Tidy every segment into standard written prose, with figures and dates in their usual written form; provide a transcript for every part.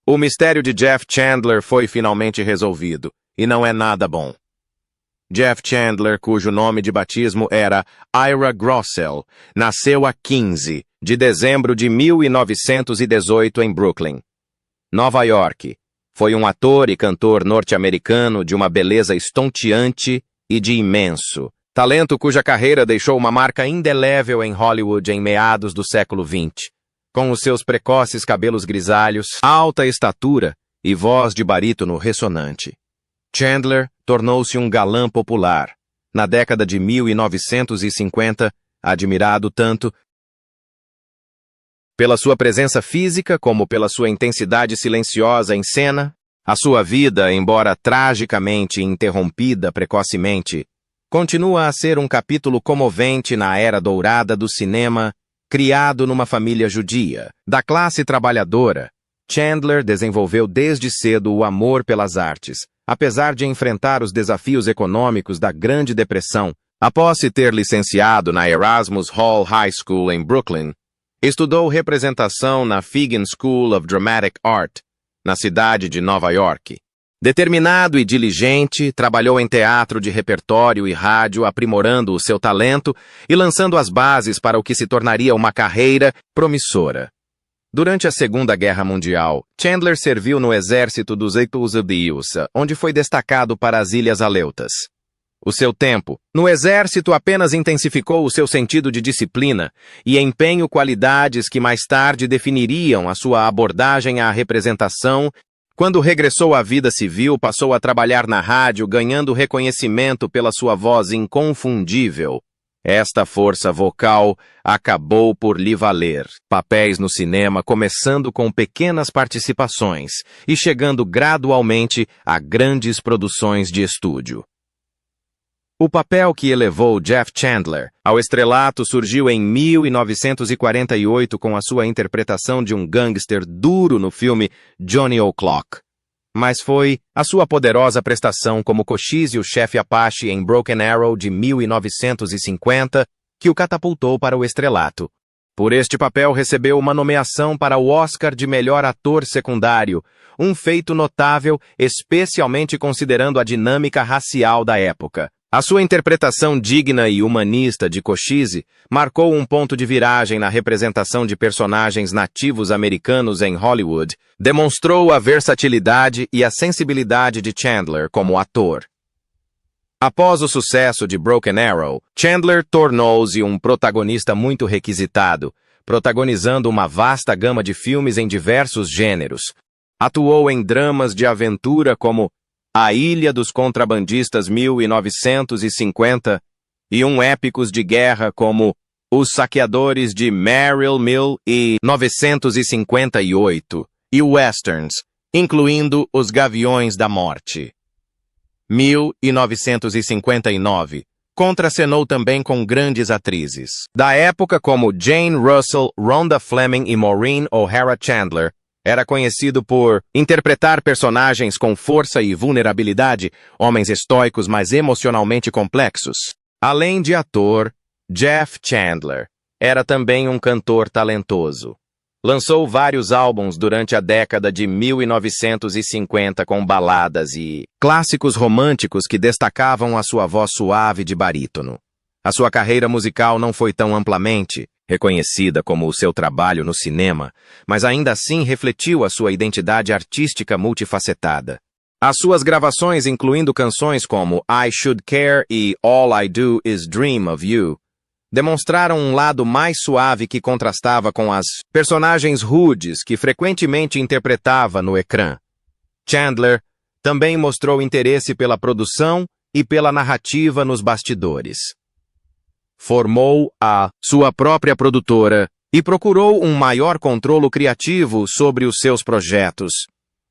O mistério de Jeff Chandler foi finalmente resolvido, e não é nada bom. Jeff Chandler, cujo nome de batismo era Ira Grossell, nasceu a 15 de dezembro de 1918 em Brooklyn, Nova York. Foi um ator e cantor norte-americano de uma beleza estonteante e de imenso talento, cuja carreira deixou uma marca indelével em Hollywood em meados do século XX. Com os seus precoces cabelos grisalhos, alta estatura e voz de barítono ressonante, Chandler tornou-se um galã popular. Na década de 1950, admirado tanto pela sua presença física como pela sua intensidade silenciosa em cena, a sua vida, embora tragicamente interrompida precocemente, continua a ser um capítulo comovente na era dourada do cinema. Criado numa família judia, da classe trabalhadora, Chandler desenvolveu desde cedo o amor pelas artes, apesar de enfrentar os desafios econômicos da Grande Depressão. Após se ter licenciado na Erasmus Hall High School em Brooklyn, estudou representação na Fegan School of Dramatic Art, na cidade de Nova York. Determinado e diligente, trabalhou em teatro de repertório e rádio, aprimorando o seu talento e lançando as bases para o que se tornaria uma carreira promissora. Durante a Segunda Guerra Mundial, Chandler serviu no exército dos Estados Unidos, onde foi destacado para as Ilhas Aleutas. O seu tempo no exército apenas intensificou o seu sentido de disciplina e empenho, qualidades que mais tarde definiriam a sua abordagem à representação. Quando regressou à vida civil, passou a trabalhar na rádio, ganhando reconhecimento pela sua voz inconfundível. Esta força vocal acabou por lhe valer papéis no cinema, começando com pequenas participações e chegando gradualmente a grandes produções de estúdio. O papel que elevou Jeff Chandler ao estrelato surgiu em 1948 com a sua interpretação de um gangster duro no filme Johnny O'Clock. Mas foi a sua poderosa prestação como Cochise, o chefe Apache em Broken Arrow de 1950 que o catapultou para o estrelato. Por este papel recebeu uma nomeação para o Oscar de melhor ator secundário, um feito notável, especialmente considerando a dinâmica racial da época. A sua interpretação digna e humanista de Cochise marcou um ponto de viragem na representação de personagens nativos americanos em Hollywood, demonstrou a versatilidade e a sensibilidade de Chandler como ator. Após o sucesso de Broken Arrow, Chandler tornou-se um protagonista muito requisitado, protagonizando uma vasta gama de filmes em diversos gêneros. Atuou em dramas de aventura como A Ilha dos Contrabandistas 1950 e épicos de guerra como Os Saqueadores de Merrill Mill e 958 e westerns, incluindo Os Gaviões da Morte. 1959. Contracenou também com grandes atrizes da época como Jane Russell, Rhonda Fleming e Maureen O'Hara. Chandler era conhecido por interpretar personagens com força e vulnerabilidade, homens estoicos mas emocionalmente complexos. Além de ator, Jeff Chandler era também um cantor talentoso. Lançou vários álbuns durante a década de 1950 com baladas e clássicos românticos que destacavam a sua voz suave de barítono. A sua carreira musical não foi tão amplamente reconhecida como o seu trabalho no cinema, mas ainda assim refletiu a sua identidade artística multifacetada. As suas gravações, incluindo canções como I Should Care e All I Do Is Dream of You, demonstraram um lado mais suave que contrastava com as personagens rudes que frequentemente interpretava no ecrã. Chandler também mostrou interesse pela produção e pela narrativa nos bastidores. Formou a sua própria produtora e procurou um maior controle criativo sobre os seus projetos.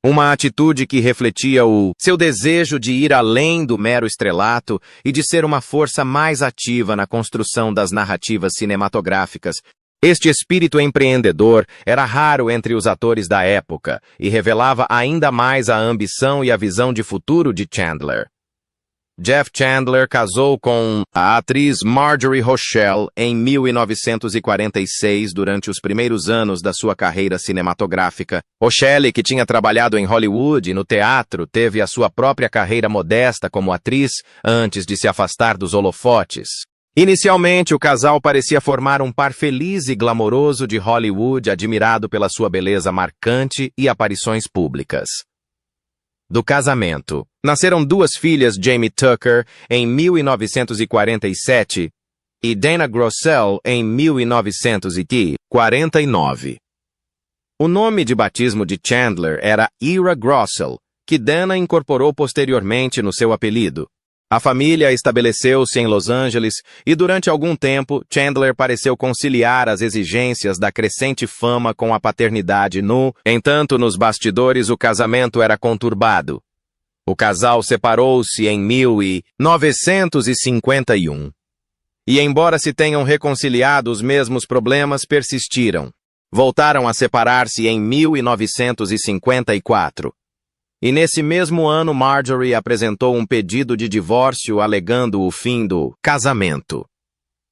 Uma atitude que refletia o seu desejo de ir além do mero estrelato e de ser uma força mais ativa na construção das narrativas cinematográficas. Este espírito empreendedor era raro entre os atores da época e revelava ainda mais a ambição e a visão de futuro de Chandler. Jeff Chandler casou com a atriz Marjorie Rochelle em 1946 durante os primeiros anos da sua carreira cinematográfica. Rochelle, que tinha trabalhado em Hollywood e no teatro, teve a sua própria carreira modesta como atriz antes de se afastar dos holofotes. Inicialmente, o casal parecia formar um par feliz e glamouroso de Hollywood, admirado pela sua beleza marcante e aparições públicas. Do casamento, nasceram duas filhas, Jamie Tucker, em 1947, e Dana Grossell, em 1949. O nome de batismo de Chandler era Ira Grossell, que Dana incorporou posteriormente no seu apelido. A família estabeleceu-se em Los Angeles e, durante algum tempo, Chandler pareceu conciliar as exigências da crescente fama com a paternidade. Entanto, nos bastidores, o casamento era conturbado. O casal separou-se em 1951. E, embora se tenham reconciliado, os mesmos problemas persistiram. Voltaram a separar-se em 1954. E nesse mesmo ano, Marjorie apresentou um pedido de divórcio alegando o fim do casamento.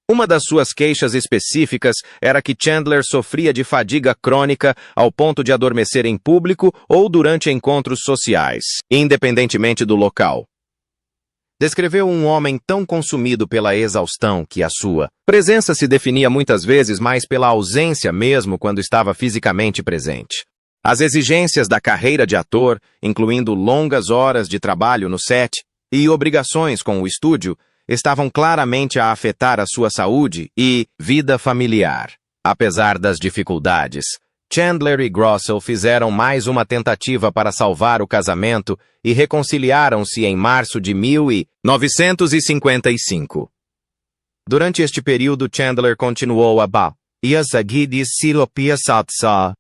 Uma das suas queixas específicas era que Chandler sofria de fadiga crônica ao ponto de adormecer em público ou durante encontros sociais, independentemente do local. Descreveu um homem tão consumido pela exaustão que a sua presença se definia muitas vezes mais pela ausência mesmo quando estava fisicamente presente. As exigências da carreira de ator, incluindo longas horas de trabalho no set e obrigações com o estúdio, estavam claramente a afetar a sua saúde e vida familiar. Apesar das dificuldades, Chandler e Grossell fizeram mais uma tentativa para salvar o casamento e reconciliaram-se em março de 1955. Durante este período, Chandler continuou a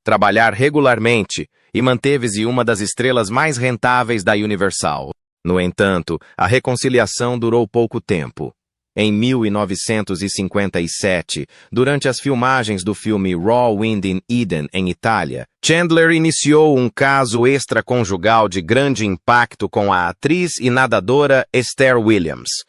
trabalhar regularmente e manteve-se uma das estrelas mais rentáveis da Universal. No entanto, a reconciliação durou pouco tempo. Em 1957, durante as filmagens do filme Raw Wind in Eden, em Itália, Chandler iniciou um caso extraconjugal de grande impacto com a atriz e nadadora Esther Williams,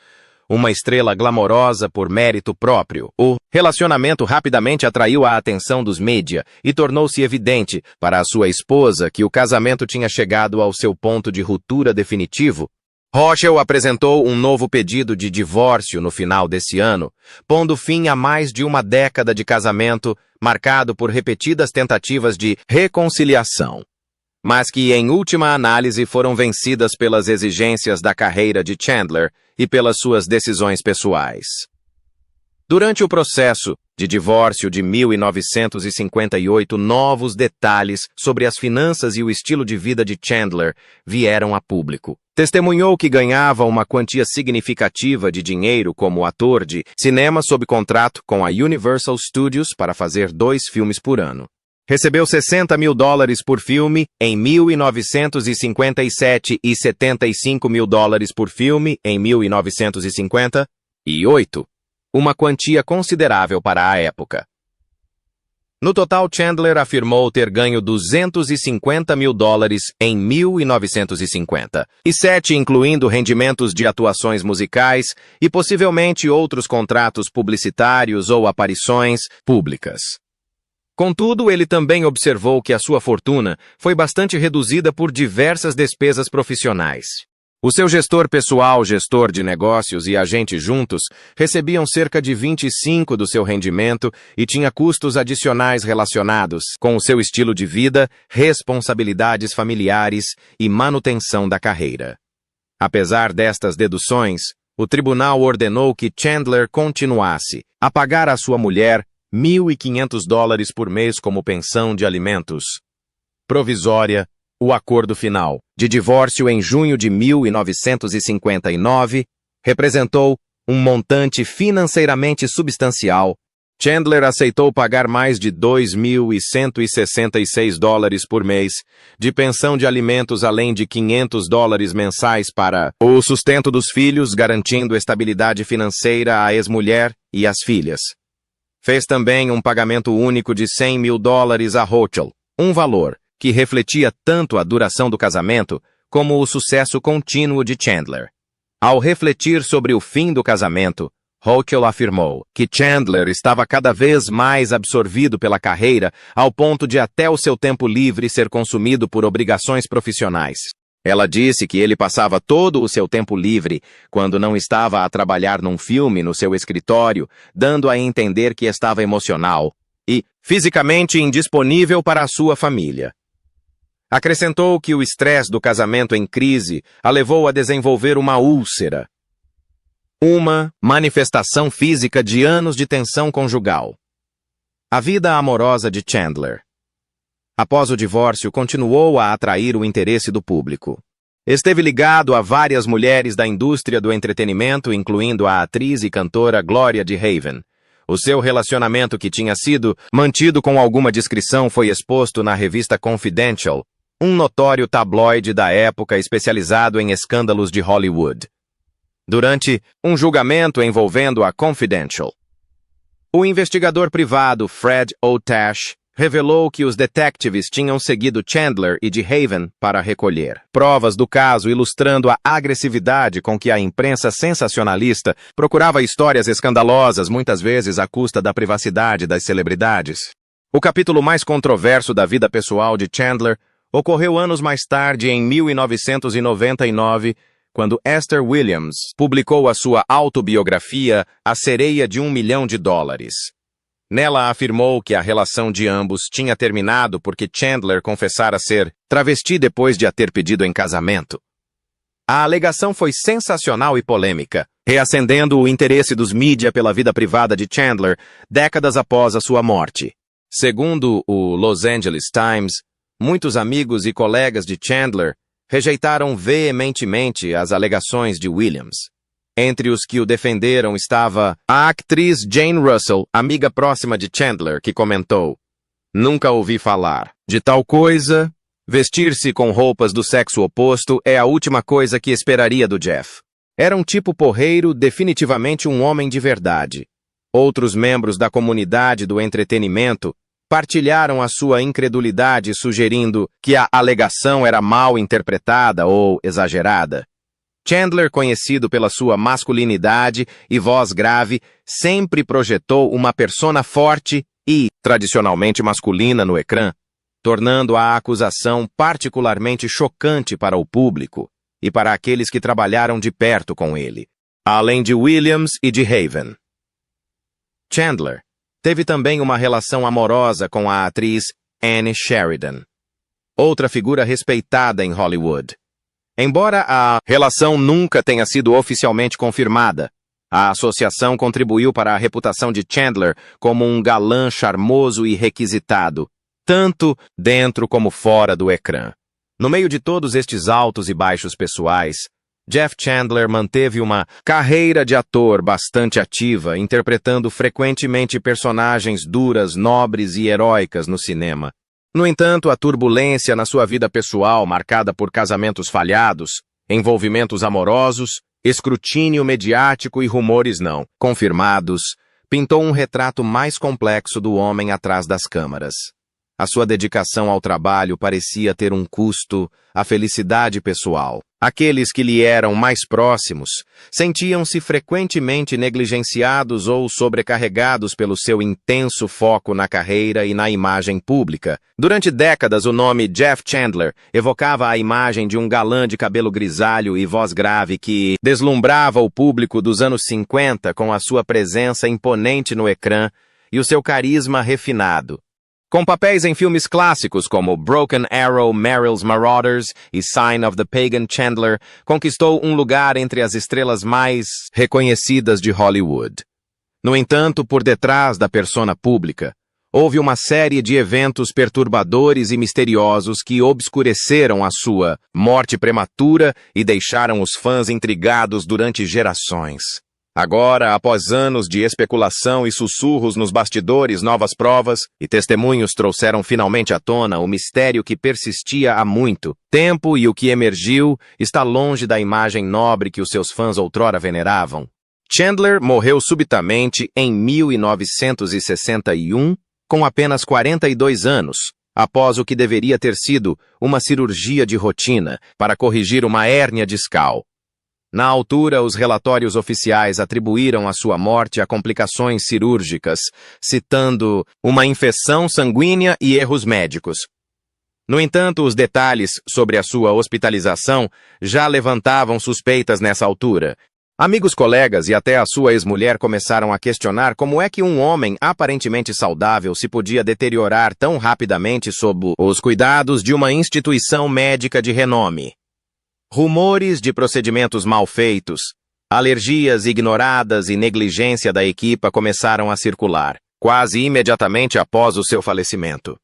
uma estrela glamourosa por mérito próprio. O relacionamento rapidamente atraiu a atenção dos mídia e tornou-se evidente para a sua esposa que o casamento tinha chegado ao seu ponto de ruptura definitivo. Rochelle apresentou um novo pedido de divórcio no final desse ano, pondo fim a mais de uma década de casamento marcado por repetidas tentativas de reconciliação, mas que, em última análise, foram vencidas pelas exigências da carreira de Chandler e pelas suas decisões pessoais. Durante o processo de divórcio de 1958, novos detalhes sobre as finanças e o estilo de vida de Chandler vieram a público. Testemunhou que ganhava uma quantia significativa de dinheiro como ator de cinema sob contrato com a Universal Studios para fazer 2 filmes por ano. Recebeu $60 mil por filme em 1957 e $75 mil por filme em 1958, uma quantia considerável para a época. No total, Chandler afirmou ter ganho $250 mil em 1957, incluindo rendimentos de atuações musicais e possivelmente outros contratos publicitários ou aparições públicas. Contudo, ele também observou que a sua fortuna foi bastante reduzida por diversas despesas profissionais. O seu gestor pessoal, gestor de negócios e agente juntos recebiam cerca de 25% do seu rendimento e tinha custos adicionais relacionados com o seu estilo de vida, responsabilidades familiares e manutenção da carreira. Apesar destas deduções, o tribunal ordenou que Chandler continuasse a pagar à sua mulher $1.500 por mês como pensão de alimentos provisória. O acordo final de divórcio em junho de 1959 representou um montante financeiramente substancial. Chandler aceitou pagar mais de $2.166 por mês de pensão de alimentos, além de $500 mensais para o sustento dos filhos, garantindo estabilidade financeira à ex-mulher e às filhas. Fez também um pagamento único de $100 mil a Rochelle, um valor que refletia tanto a duração do casamento como o sucesso contínuo de Chandler. Ao refletir sobre o fim do casamento, Hochul afirmou que Chandler estava cada vez mais absorvido pela carreira, ao ponto de até o seu tempo livre ser consumido por obrigações profissionais. Ela disse que ele passava todo o seu tempo livre, quando não estava a trabalhar num filme no seu escritório, dando a entender que estava emocional e fisicamente indisponível para a sua família. Acrescentou que o estresse do casamento em crise a levou a desenvolver uma úlcera, uma manifestação física de anos de tensão conjugal. A vida amorosa de Chandler. Após o divórcio, continuou a atrair o interesse do público. Esteve ligado a várias mulheres da indústria do entretenimento, incluindo a atriz e cantora Gloria DeHaven. O seu relacionamento, que tinha sido mantido com alguma discrição, foi exposto na revista Confidential, um notório tabloide da época especializado em escândalos de Hollywood. Durante um julgamento envolvendo a Confidential, o investigador privado Fred O. Tash revelou que os detectives tinham seguido Chandler e DeHaven para recolher provas do caso, ilustrando a agressividade com que a imprensa sensacionalista procurava histórias escandalosas, muitas vezes à custa da privacidade das celebridades. O capítulo mais controverso da vida pessoal de Chandler ocorreu anos mais tarde, em 1999, quando Esther Williams publicou a sua autobiografia A Sereia de $1 Milhão. Nela afirmou que a relação de ambos tinha terminado porque Chandler confessara ser travesti depois de a ter pedido em casamento. A alegação foi sensacional e polêmica, reacendendo o interesse dos mídia pela vida privada de Chandler décadas após a sua morte. Segundo o Los Angeles Times, muitos amigos e colegas de Chandler rejeitaram veementemente as alegações de Williams. Entre os que o defenderam estava a atriz Jane Russell, amiga próxima de Chandler, que comentou: "Nunca ouvi falar de tal coisa. Vestir-se com roupas do sexo oposto é a última coisa que esperaria do Jeff. Era um tipo porreiro, definitivamente um homem de verdade." Outros membros da comunidade do entretenimento partilharam a sua incredulidade, sugerindo que a alegação era mal interpretada ou exagerada. Chandler, conhecido pela sua masculinidade e voz grave, sempre projetou uma persona forte e, tradicionalmente masculina no ecrã, tornando a acusação particularmente chocante para o público e para aqueles que trabalharam de perto com ele, além de Williams e DeHaven. Chandler teve também uma relação amorosa com a atriz Anne Sheridan, outra figura respeitada em Hollywood. Embora a relação nunca tenha sido oficialmente confirmada, a associação contribuiu para a reputação de Chandler como um galã charmoso e requisitado, tanto dentro como fora do ecrã. No meio de todos estes altos e baixos pessoais, Jeff Chandler manteve uma carreira de ator bastante ativa, interpretando frequentemente personagens duras, nobres e heróicas no cinema. No entanto, a turbulência na sua vida pessoal, marcada por casamentos falhados, envolvimentos amorosos, escrutínio mediático e rumores não confirmados, pintou um retrato mais complexo do homem atrás das câmaras. A sua dedicação ao trabalho parecia ter um custo à felicidade pessoal. Aqueles que lhe eram mais próximos sentiam-se frequentemente negligenciados ou sobrecarregados pelo seu intenso foco na carreira e na imagem pública. Durante décadas, o nome Jeff Chandler evocava a imagem de um galã de cabelo grisalho e voz grave que deslumbrava o público dos anos 50 com a sua presença imponente no ecrã e o seu carisma refinado. Com papéis em filmes clássicos como Broken Arrow, Merrill's Marauders e Sign of the Pagan, Chandler conquistou um lugar entre as estrelas mais reconhecidas de Hollywood. No entanto, por detrás da persona pública, houve uma série de eventos perturbadores e misteriosos que obscureceram a sua morte prematura e deixaram os fãs intrigados durante gerações. Agora, após anos de especulação e sussurros nos bastidores, novas provas e testemunhos trouxeram finalmente à tona o mistério que persistia há muito tempo, e o que emergiu está longe da imagem nobre que os seus fãs outrora veneravam. Chandler morreu subitamente em 1961, com apenas 42 anos, após o que deveria ter sido uma cirurgia de rotina para corrigir uma hérnia discal. Na altura, os relatórios oficiais atribuíram a sua morte a complicações cirúrgicas, citando uma infecção sanguínea e erros médicos. No entanto, os detalhes sobre a sua hospitalização já levantavam suspeitas nessa altura. Amigos, colegas e até a sua ex-mulher começaram a questionar como é que um homem aparentemente saudável se podia deteriorar tão rapidamente sob os cuidados de uma instituição médica de renome. Rumores de procedimentos mal feitos, alergias ignoradas e negligência da equipa começaram a circular, quase imediatamente após o seu falecimento.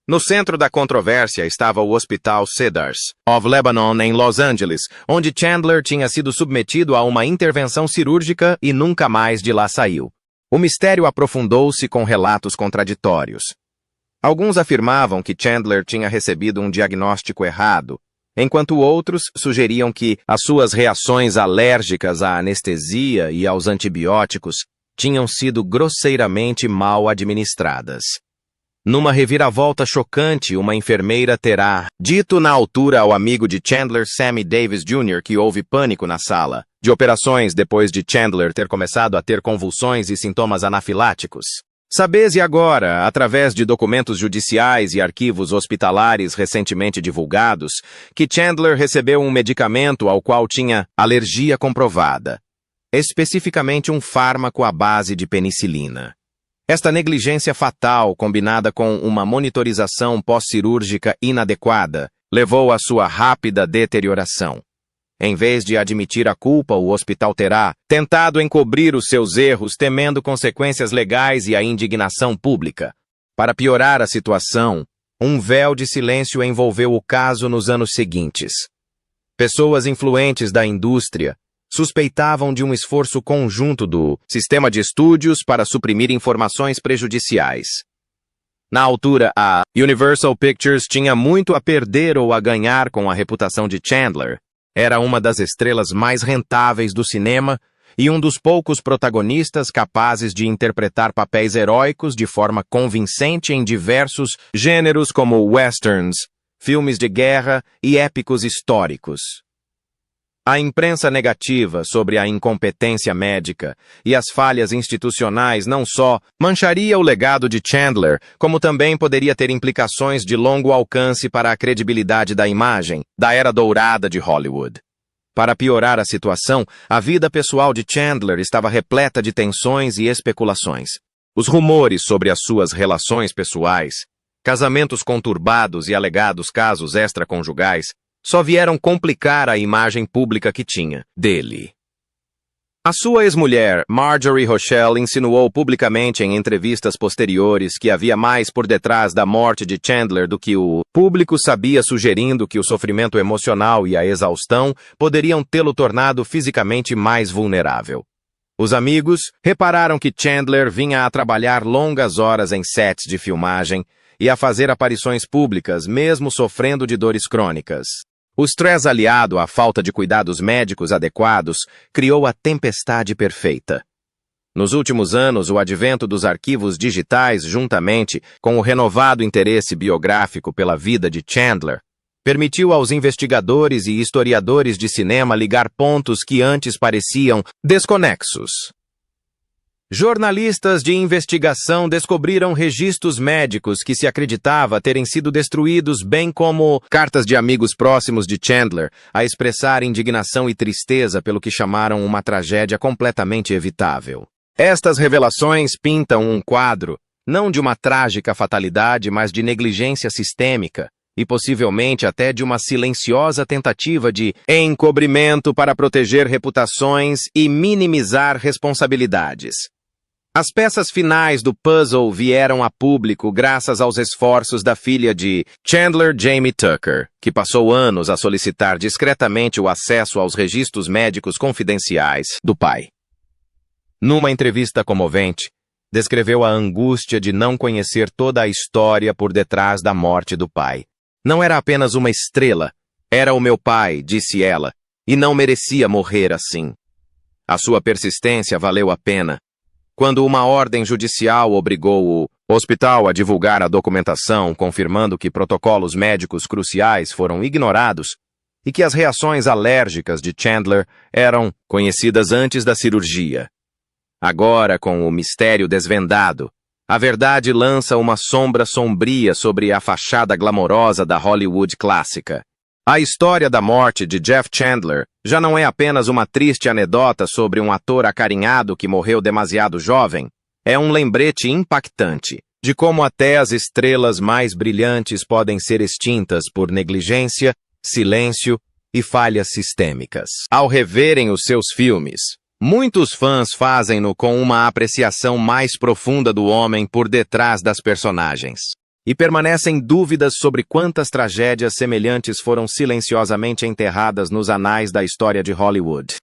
No centro da controvérsia estava o Hospital Cedars of Lebanon, em Los Angeles, onde Chandler tinha sido submetido a uma intervenção cirúrgica e nunca mais de lá saiu. O mistério aprofundou-se com relatos contraditórios. Alguns afirmavam que Chandler tinha recebido um diagnóstico errado, enquanto outros sugeriam que as suas reações alérgicas à anestesia e aos antibióticos tinham sido grosseiramente mal administradas. Numa reviravolta chocante, uma enfermeira terá dito na altura ao amigo de Chandler, Sammy Davis Jr., que houve pânico na sala de operações depois de Chandler ter começado a ter convulsões e sintomas anafiláticos. Sabes agora, através de documentos judiciais e arquivos hospitalares recentemente divulgados, que Chandler recebeu um medicamento ao qual tinha alergia comprovada, especificamente um fármaco à base de penicilina. Esta negligência fatal, combinada com uma monitorização pós-cirúrgica inadequada, levou à sua rápida deterioração. Em vez de admitir a culpa, o hospital terá tentado encobrir os seus erros, temendo consequências legais e a indignação pública. Para piorar a situação, um véu de silêncio envolveu o caso nos anos seguintes. Pessoas influentes da indústria suspeitavam de um esforço conjunto do sistema de estúdios para suprimir informações prejudiciais. Na altura, a Universal Pictures tinha muito a perder ou a ganhar com a reputação de Chandler. Era uma das estrelas mais rentáveis do cinema e um dos poucos protagonistas capazes de interpretar papéis heróicos de forma convincente em diversos gêneros como westerns, filmes de guerra e épicos históricos. A imprensa negativa sobre a incompetência médica e as falhas institucionais não só mancharia o legado de Chandler, como também poderia ter implicações de longo alcance para a credibilidade da imagem da era dourada de Hollywood. Para piorar a situação, a vida pessoal de Chandler estava repleta de tensões e especulações. Os rumores sobre as suas relações pessoais, casamentos conturbados e alegados casos extraconjugais só vieram complicar a imagem pública que tinha dele. A sua ex-mulher, Marjorie Rochelle, insinuou publicamente em entrevistas posteriores que havia mais por detrás da morte de Chandler do que o público sabia, sugerindo que o sofrimento emocional e a exaustão poderiam tê-lo tornado fisicamente mais vulnerável. Os amigos repararam que Chandler vinha a trabalhar longas horas em sets de filmagem e a fazer aparições públicas, mesmo sofrendo de dores crônicas. O estresse aliado à falta de cuidados médicos adequados criou a tempestade perfeita. Nos últimos anos, o advento dos arquivos digitais, juntamente com o renovado interesse biográfico pela vida de Chandler, permitiu aos investigadores e historiadores de cinema ligar pontos que antes pareciam desconexos. Jornalistas de investigação descobriram registros médicos que se acreditava terem sido destruídos, bem como cartas de amigos próximos de Chandler a expressar indignação e tristeza pelo que chamaram uma tragédia completamente evitável. Estas revelações pintam um quadro, não de uma trágica fatalidade, mas de negligência sistêmica e possivelmente até de uma silenciosa tentativa de encobrimento para proteger reputações e minimizar responsabilidades. As peças finais do puzzle vieram a público graças aos esforços da filha de Chandler, Jamie Tucker, que passou anos a solicitar discretamente o acesso aos registros médicos confidenciais do pai. Numa entrevista comovente, descreveu a angústia de não conhecer toda a história por detrás da morte do pai. Não era apenas uma estrela, era o meu pai, disse ela, e não merecia morrer assim. A sua persistência valeu a pena. Quando uma ordem judicial obrigou o hospital a divulgar a documentação confirmando que protocolos médicos cruciais foram ignorados, e que as reações alérgicas de Chandler eram conhecidas antes da cirurgia. Agora, com o mistério desvendado, a verdade lança uma sombra sombria sobre a fachada glamourosa da Hollywood clássica. A história da morte de Jeff Chandler já não é apenas uma triste anedota sobre um ator acarinhado que morreu demasiado jovem, é um lembrete impactante de como até as estrelas mais brilhantes podem ser extintas por negligência, silêncio e falhas sistêmicas. Ao reverem os seus filmes, muitos fãs fazem-no com uma apreciação mais profunda do homem por detrás das personagens. E permanecem dúvidas sobre quantas tragédias semelhantes foram silenciosamente enterradas nos anais da história de Hollywood.